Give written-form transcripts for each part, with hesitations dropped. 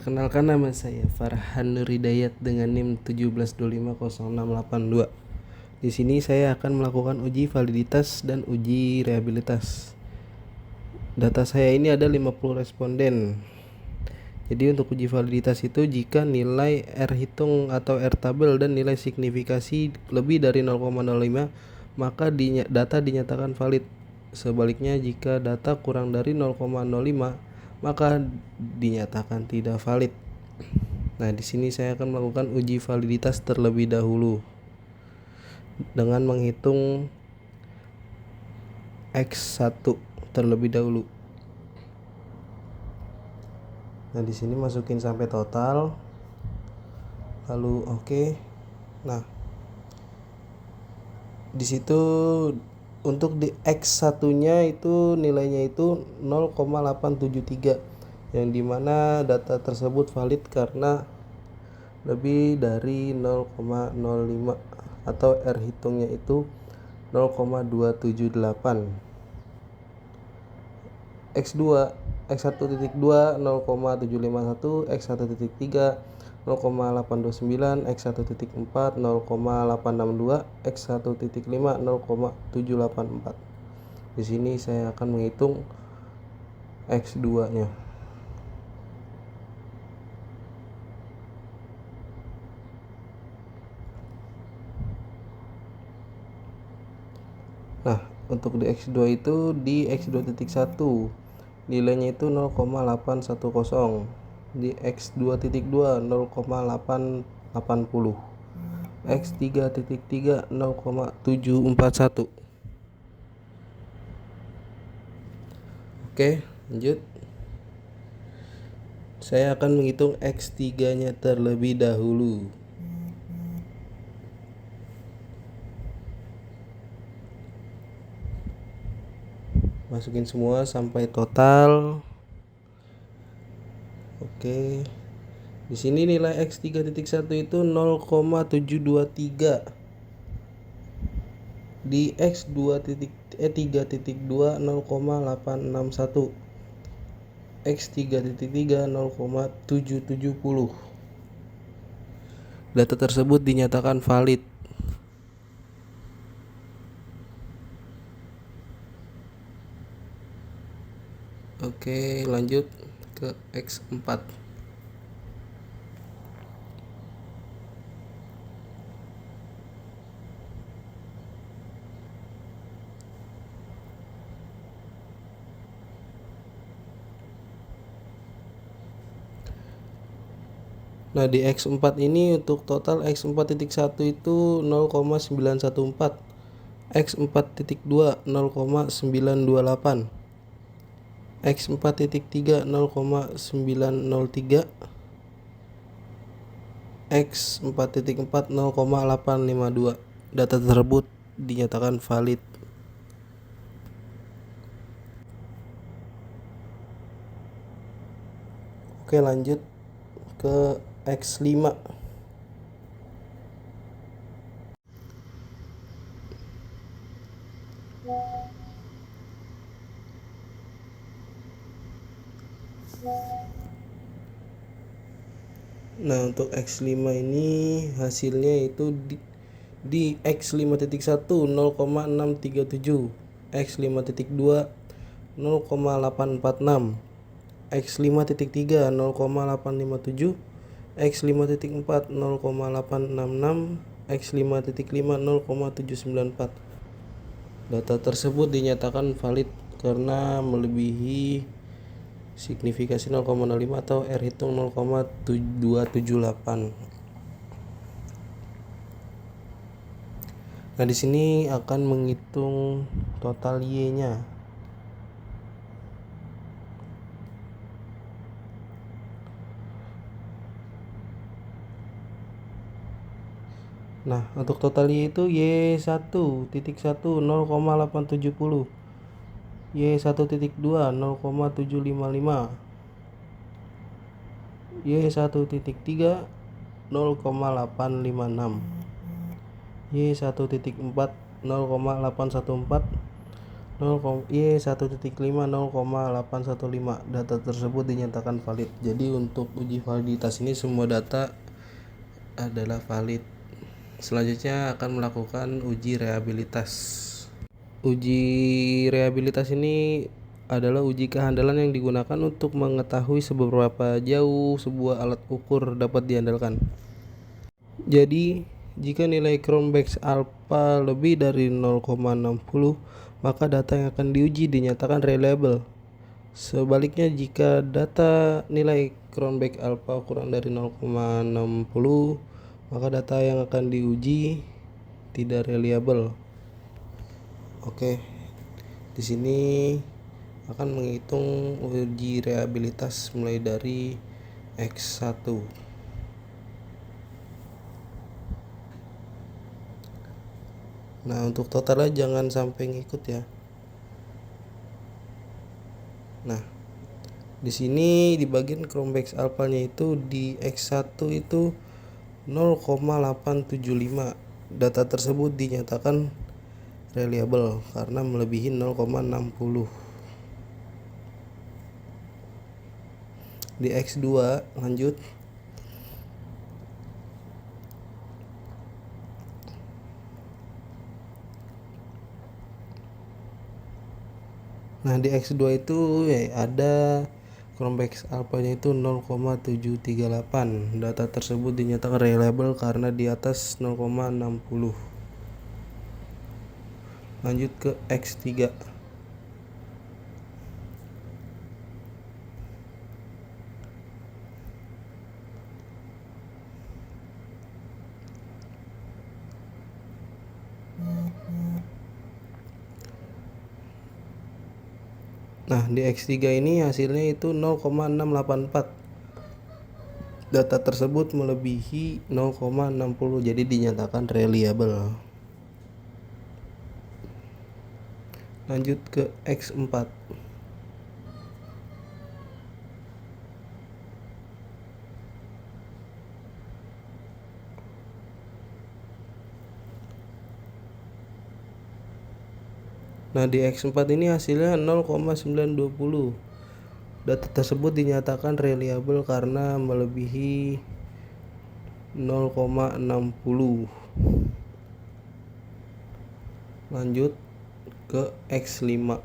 Perkenalkan, nama saya Farhan Nur Hidayat dengan NIM 17250682. Di sini saya akan melakukan uji validitas dan uji reliabilitas. Data saya ini ada 50 responden. Jadi untuk uji validitas itu jika nilai R hitung atau R tabel dan nilai signifikasi lebih dari 0,05 maka data dinyatakan valid. Sebaliknya jika data kurang dari 0,05 maka dinyatakan tidak valid. Nah, di sini saya akan melakukan uji validitas terlebih dahulu dengan menghitung X1 terlebih dahulu. Nah, di sini masukin sampai total. Lalu oke. Nah, di situ untuk di X1-nya itu nilainya itu 0,873 yang dimana data tersebut valid karena lebih dari 0,05 atau R hitungnya itu 0,278. X2 X1.2 0,751, X1.3 0,829, X1.4 0,862, X1.5 0,784. Di sini saya akan menghitung X2-nya. Nah, untuk di X2 itu di X2.1 nilainya itu 0,810, di X2.2 0,880, X3.3 0,741. Oke, lanjut. Saya akan menghitung X3-nya terlebih dahulu. Masukin semua sampai total. Oke. Di sini nilai X3.1 itu 0,723. Di X3.2 0,861. X3.3 0,770. Data tersebut dinyatakan valid. Oke, lanjut ke X4. Nah, di X4 ini untuk total X4.1 itu 0,914, X4.2 0,928, X4.3 0,903, X4.4 0,852. Data tersebut dinyatakan valid. Oke, lanjut ke X5. Nah, untuk X5 ini hasilnya itu di X5.1 0,637, X5.2 0,846, X5.3 0,857, X5.4 0,866, X5.5 0,794. Data tersebut dinyatakan valid karena melebihi signifikasi 0,05 atau R hitung 0,278. Nah, di sini akan menghitung total Y-nya. Nah, untuk total Y itu Y1.1 0,870, Y1.2 0,755, Y1.3 0,856, Y1.4 0,814, Y1.5 0,815. Data tersebut dinyatakan valid. Jadi untuk uji validitas ini semua data adalah valid. Selanjutnya akan melakukan uji rehabilitas. Uji rehabilitas ini adalah uji kehandalan yang digunakan untuk mengetahui seberapa jauh sebuah alat ukur dapat diandalkan. Jadi, jika nilai Cronbach's alpha lebih dari 0,60, maka data yang akan diuji dinyatakan reliable. Sebaliknya, jika data nilai Cronbach alpha kurang dari 0,60, maka data yang akan diuji tidak reliable. Oke, di sini akan menghitung uji rehabilitas mulai dari X1. Nah, untuk totalnya jangan sampai ngikut ya. Nah, di sini di bagian Cronbach alpha-nya itu di X1 itu 0,875. Data tersebut dinyatakan reliable karena melebihi 0,60. Di X2 lanjut. Nah, di X2 itu ada Cronbach alpha-nya itu 0,738. Data tersebut dinyatakan reliable karena di atas 0,60. Lanjut ke X3. Nah, di X3 ini hasilnya itu 0,684. Data tersebut melebihi 0,60, jadi dinyatakan reliable. Lanjut ke X4. Nah, di X4 ini hasilnya 0,920. Data tersebut dinyatakan reliable karena melebihi 0,60. Lanjut ke X5.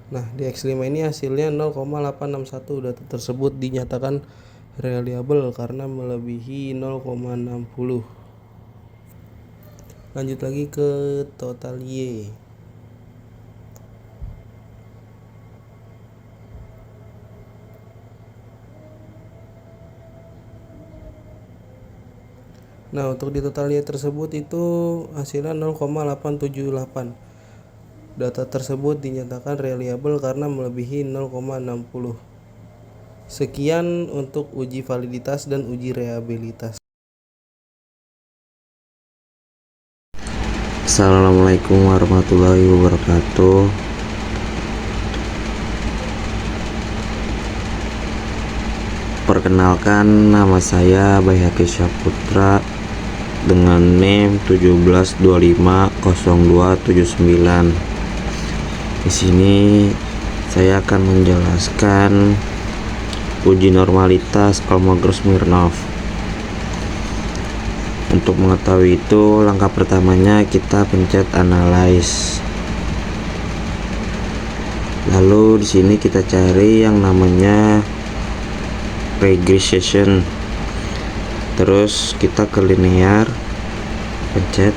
Nah, di X5 ini hasilnya 0,861. Data tersebut dinyatakan reliable karena melebihi 0,60. Lanjut lagi ke total Y. Nah, untuk di total Y tersebut itu hasilnya 0,878. Data tersebut dinyatakan reliable karena melebihi 0,60. Sekian untuk uji validitas dan uji rehabilitas. Assalamualaikum warahmatullahi wabarakatuh. Perkenalkan, nama saya Bayhaqi Syahputra dengan NIM 17250279. Di sini saya akan menjelaskan uji normalitas Kolmogorov-Smirnov. Untuk mengetahui itu, langkah pertamanya kita pencet analyze. Lalu di sini kita cari yang namanya regression. Terus kita ke linear, pencet.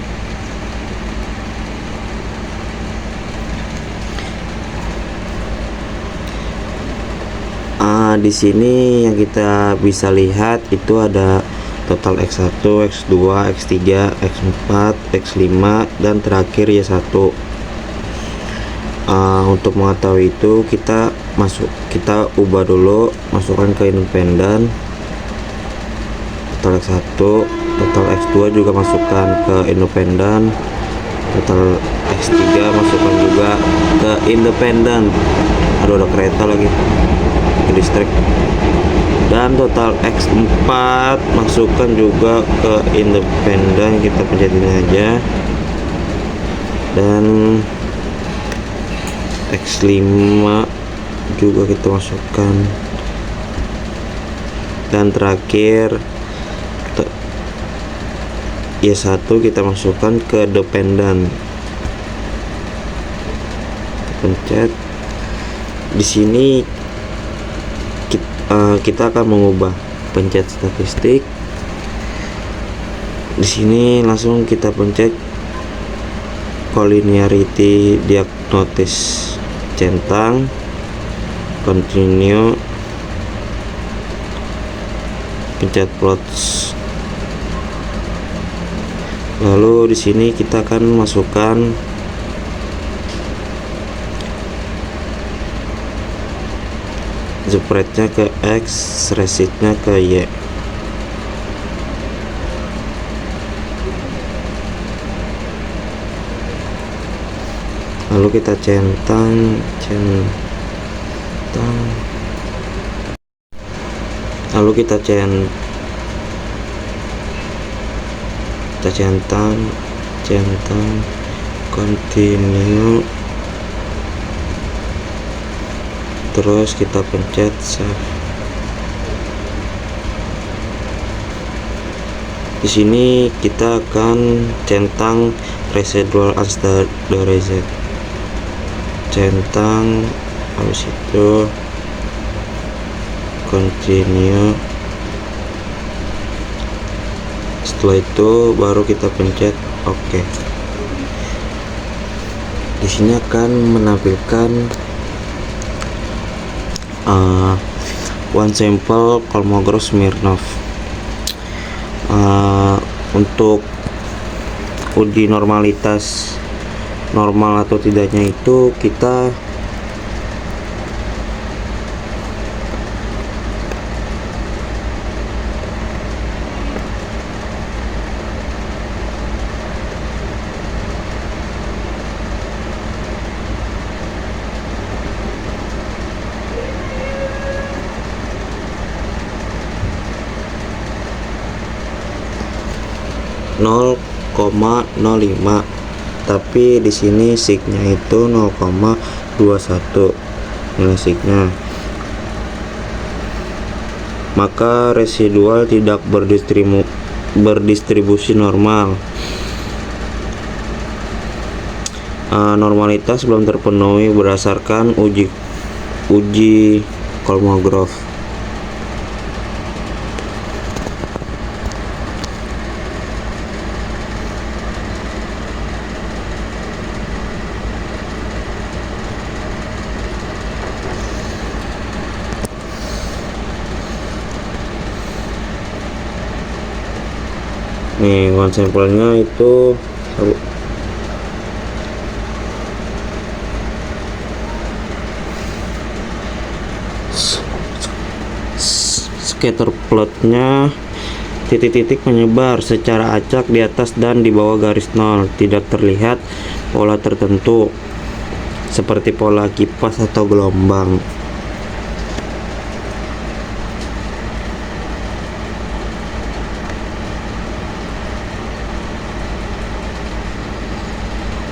Di sini yang kita bisa lihat itu ada total X1, X2, X3, X4, X5 dan terakhir Y1. Untuk mengetahui itu kita ubah dulu, masukkan ke independen. Total X1, total X2 juga masukkan ke independen. Total X3 masukkan juga ke independen. Aduh, ada kereta lagi ke distrik. Dan total X4 masukkan juga ke independen, kita pencet ini aja. Dan X5 juga kita masukkan. Dan terakhir Y1 kita masukkan ke dependen. Pencet. Di sini kita akan mengubah, pencet statistik. Di sini langsung kita pencet collinearity diagnosis, centang, continue, pencet plots. Lalu di sini kita akan masukkan spreadnya ke X, resitnya ke Y. Lalu kita centang, lalu kita centang, continue, terus kita pencet save. Di sini kita akan centang residual unstandardized, centang, habis itu continue. Setelah itu baru kita pencet OK. Di sini akan menampilkan one sample Kolmogorov Smirnov. Untuk uji normalitas normal atau tidaknya itu kita nol koma 0,05, tapi di sini signya itu 0,21 nilai signya. Maka residual tidak berdistribusi normal. Normalitas belum terpenuhi berdasarkan uji Kolmogorov. Nih, one sampelnya itu scatter plotnya titik-titik menyebar secara acak di atas dan di bawah garis nol, tidak terlihat pola tertentu seperti pola kipas atau gelombang.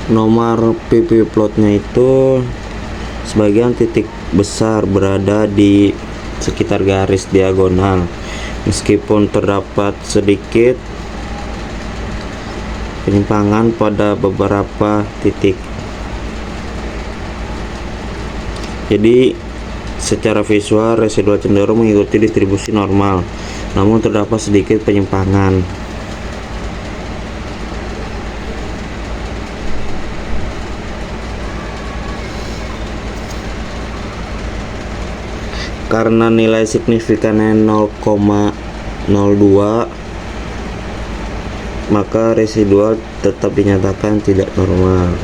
Nomor PP plotnya itu sebagian titik besar berada di sekitar garis diagonal, meskipun terdapat sedikit penyimpangan pada beberapa titik. Jadi secara visual residual cenderung mengikuti distribusi normal, namun terdapat sedikit penyimpangan. Karena nilai signifikannya 0,02, maka residual tetap dinyatakan tidak normal.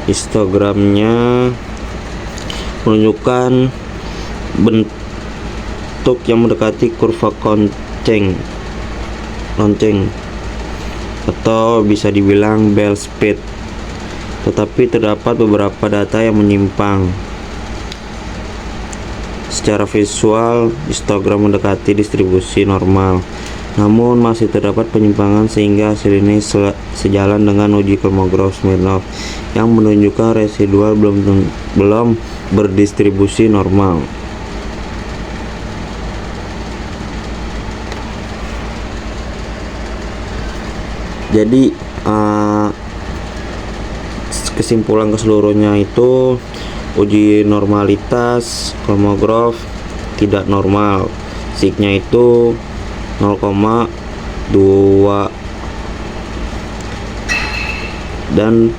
Histogramnya menunjukkan bentuk yang mendekati kurva lonceng. atau bisa dibilang bell speed. Tetapi terdapat beberapa data yang menyimpang. Secara visual, histogram mendekati distribusi normal, namun masih terdapat penyimpangan sehingga hasil ini sejalan dengan uji Kolmogorov-Smirnov yang menunjukkan residual belum berdistribusi normal. Jadi kesimpulan keseluruhnya itu uji normalitas Kolmogorov tidak normal, signya itu 0,2 dan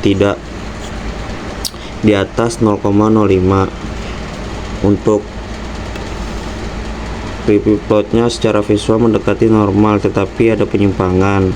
tidak di atas 0,05. Untuk PP plotnya secara visual mendekati normal, tetapi ada penyimpangan.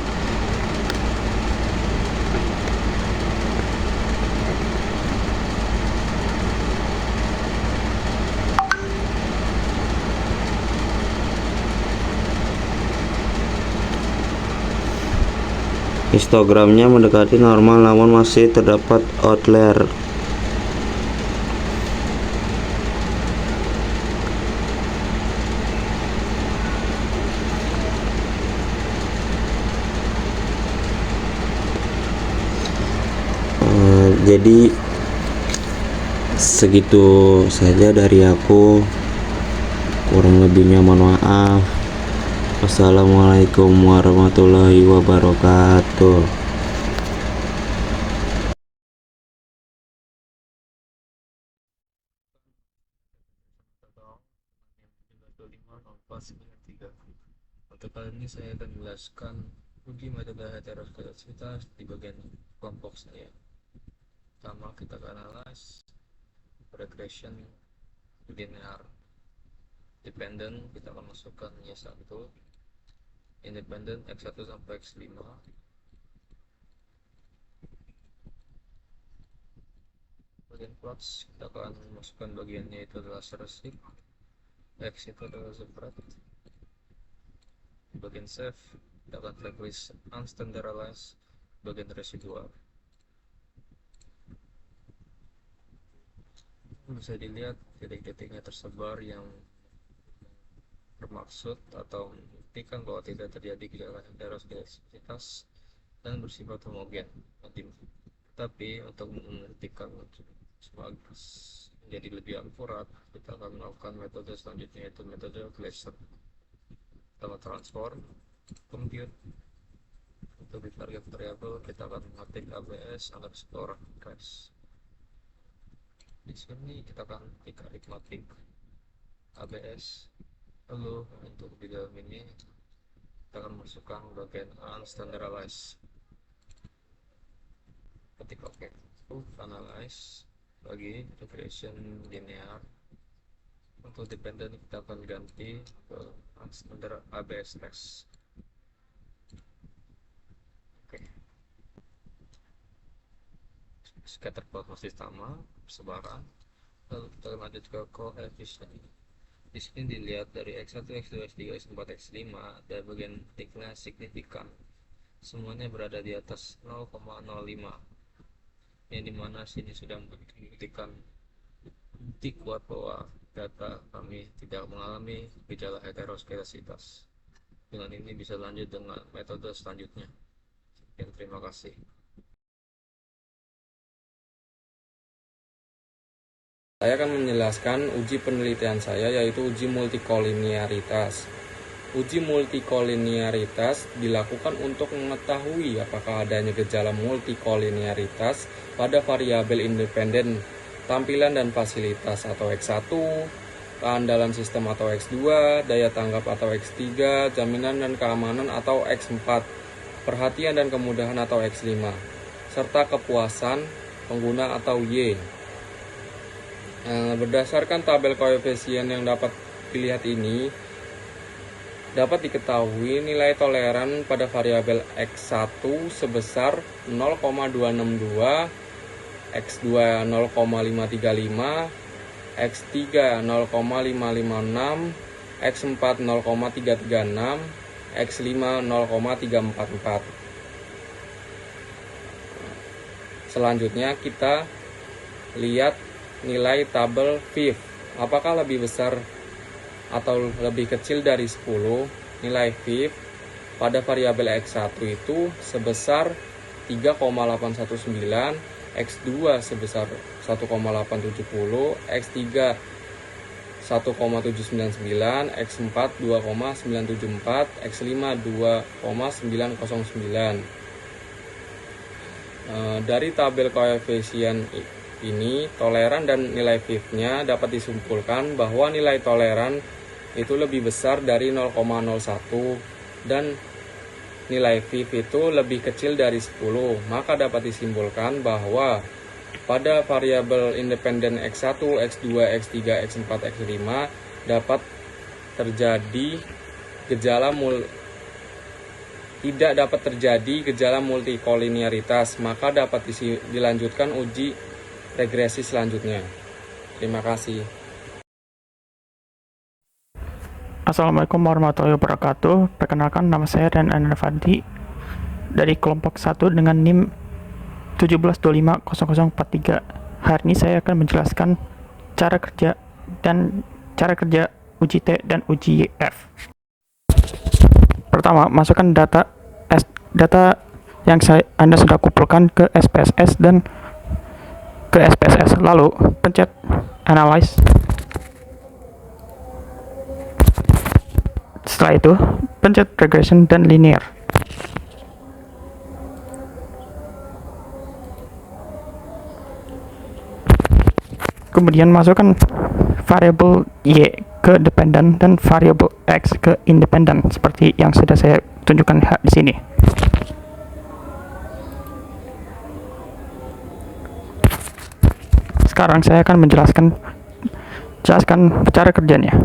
Histogramnya mendekati normal, namun masih terdapat outlier. Jadi segitu saja dari aku, kurang lebihnya mohon maaf. Wassalamualaikum warahmatullahi wabarakatuh. Untuk kali ini saya akan menjelaskan uji metode heterosklerositas di bagian kelompok saya. Pertama, kita akan analyze regression linear dependent. Kita akan masukkan Y1, independent X1 sampai X5. Bagian plots, kita akan masukkan bagiannya itu adalah statistik, X itu adalah separate. Bagian save, kita akan flag list unstandardized, bagian residual. Bisa dilihat titik-titiknya tersebar yang bermaksud atau membuktikan bahwa tidak terjadi gejala heterosklerositas dan bersifat homogen. Tapi untuk membuktikan menjadi lebih akurat, kita akan melakukan metode selanjutnya, yaitu metode Gleiser. Kita transform compute. Untuk di target variable kita akan mengetik ABS underscore trace. Di sini kita akan ketik arithmetic ABS. Lalu untuk di dalam ini kita akan masukkan bagian unstandardized. Ketik OK. Analyze bagi regression linear. Untuk dependent kita akan ganti ke unstandard ABS test. Oke. Scatter plot masih sama, persebaran. Lalu kita lanjut ke koefisien. Di sini dilihat dari X1, X2, X3, X4, X5 dan bagian titiknya signifikan. Semuanya berada di atas 0,05. Yang dimana sini sudah membuktikan bukti kuat bahwa data kami tidak mengalami gejala heterosklerositas. Dengan ini bisa lanjut dengan metode selanjutnya. Sekian, terima kasih. Saya akan menjelaskan uji penelitian saya, yaitu uji multikolinearitas. Uji multikolinearitas dilakukan untuk mengetahui apakah adanya gejala multikolinearitas pada variabel independen, tampilan dan fasilitas atau X1, keandalan sistem atau X2, daya tanggap atau X3, jaminan dan keamanan atau X4, perhatian dan kemudahan atau X5, serta kepuasan pengguna atau Y. Berdasarkan tabel koefisien yang dapat dilihat ini, dapat diketahui nilai toleran pada variabel X1 sebesar 0,262, X2 0,535, X3 0,556, X4 0,336, X5 0,344. Selanjutnya kita lihat nilai tabel fifth. Apakah lebih besar atau lebih kecil dari 10? Nilai fifth pada variabel X1 itu sebesar 3,819, X2 sebesar 1,870, X3 1,799, X4 2,974, X5 2,909. Dari tabel koefisien ini, toleran dan nilai fifth-nya dapat disimpulkan bahwa nilai toleran itu lebih besar dari 0,01 dan nilai fifth itu lebih kecil dari 10. Maka dapat disimpulkan bahwa pada variabel independen X1, X2, X3, X4, X5 dapat terjadi tidak dapat terjadi gejala multikolinearitas, maka dapat dilanjutkan uji regresi selanjutnya. Terima kasih. Assalamualaikum warahmatullahi wabarakatuh. Perkenalkan, nama saya Ren Fadli dari kelompok 1 dengan NIM 17250043. Hari ini saya akan menjelaskan cara kerja uji T dan uji F. Pertama, masukkan data yang Anda sudah kumpulkan ke SPSS dan ke SPSS. Lalu pencet Analyze. Setelah itu, pencet Regression dan Linear. Kemudian masukkan variabel Y ke dependent dan variabel X ke independent seperti yang sudah saya tunjukkan di sini. Sekarang saya akan menjelaskan cara kerjanya.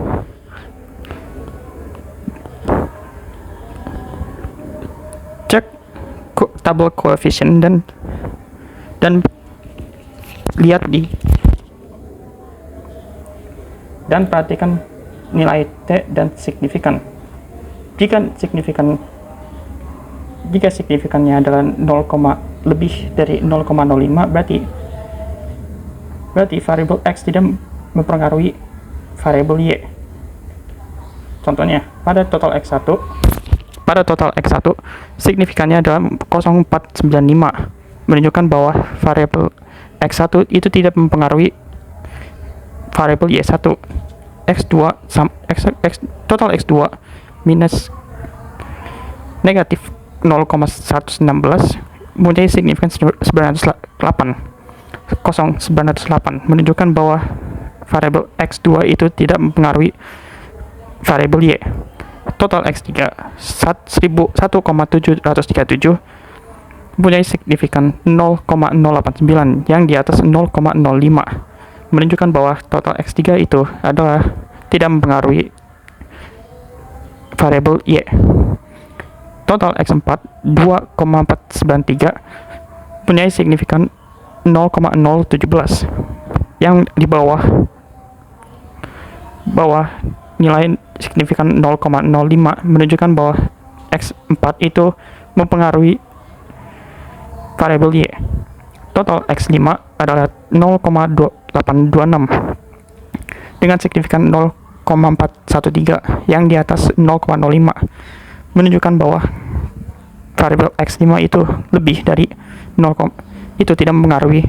Cek tabel koefisien dan lihat dan perhatikan nilai T dan signifikan. Jika signifikannya adalah 0, lebih dari 0,05, berarti variabel X tidak mempengaruhi variabel Y. Contohnya, pada total X1 signifikannya adalah 0,495, menunjukkan bahwa variabel X1 itu tidak mempengaruhi variabel Y1. Total X2 minus negatif 0,116 mempunyai signifikan 908, menunjukkan bahwa variabel X2 itu tidak mempengaruhi variabel Y. Total X3 1,737 mempunyai signifikan 0,089 yang di atas 0,05, menunjukkan bahwa total X3 itu adalah tidak mempengaruhi variabel Y. Total X4 2,493 mempunyai signifikan 0,017 yang di bawah nilai signifikan 0,05, menunjukkan bahwa X4 itu mempengaruhi variabel Y. Total X5 adalah 0,826 dengan signifikan 0,413 yang di atas 0,05, menunjukkan bahwa variabel X5 itu lebih dari 0, itu tidak mempengaruhi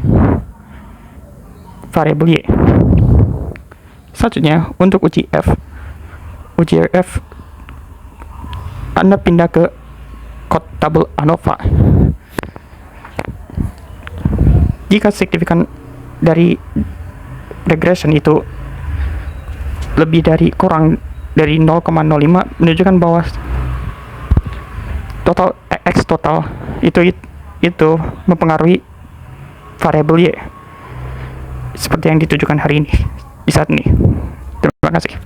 variabel Y. Selanjutnya, untuk uji F, Anda pindah ke tabel ANOVA. Jika signifikan dari regression itu kurang dari 0,05, menunjukkan bahwa X total itu mempengaruhi variabel Y seperti yang ditujukan hari ini di saat ini. Terima kasih.